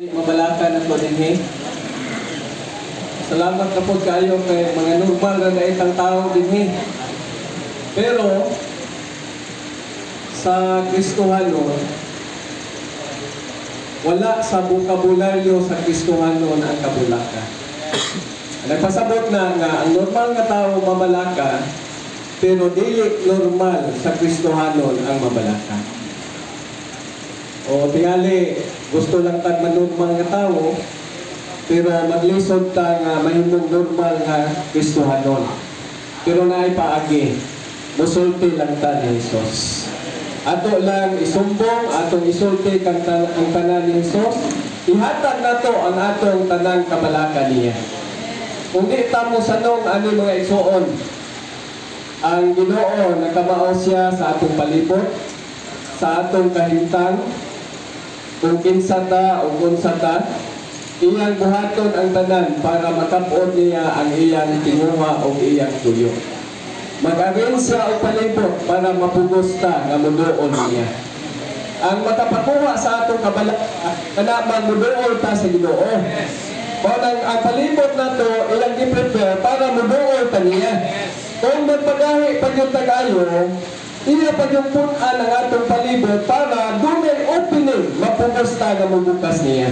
Mabalakan at dinhi. Salamat na po kayo kay mga normal na naitang tao dinhi. Pero sa Kristohanon, wala sa bukabularyo sa Kristohanon ang kabulaka. Nagpasabot na nga ang normal nga tao mabalaka, pero dili normal sa Kristohanon ang mabalaka. O tingali, gusto lang tag manormal nga tao, pero maglisod ta nga mahimong normal nga Kristohanon. Pero naay paagi, musulti lang ta ni Jesus. Ato lang isumbong, atong isulti ang tanan ni Jesus, ihatag na to ang atong tanang kabalaka niya. Kung di ta mo sanong ano mga igsuon, ang Ginoo nagkamao siya sa atong palibot, sa atong kahimtang, kung kinsa ta o unsa ta, iyang buhaton ang tanan para makapod niya ang iyang tinguha o iyang tuyo. Mag-arin siya o palibot para mapugos ta nga muduon niya. Ang makapakuha sa atong kabalaka, kanaman muduol ta sa Ginoo. Kung ang palibot na to, ilang i-prepare para muduol ta niya. Kung magpagahi pa yung tagayo, iya pa yung punan ang atong palibot para doon ay opening, mapugos ta nga mabukas niya.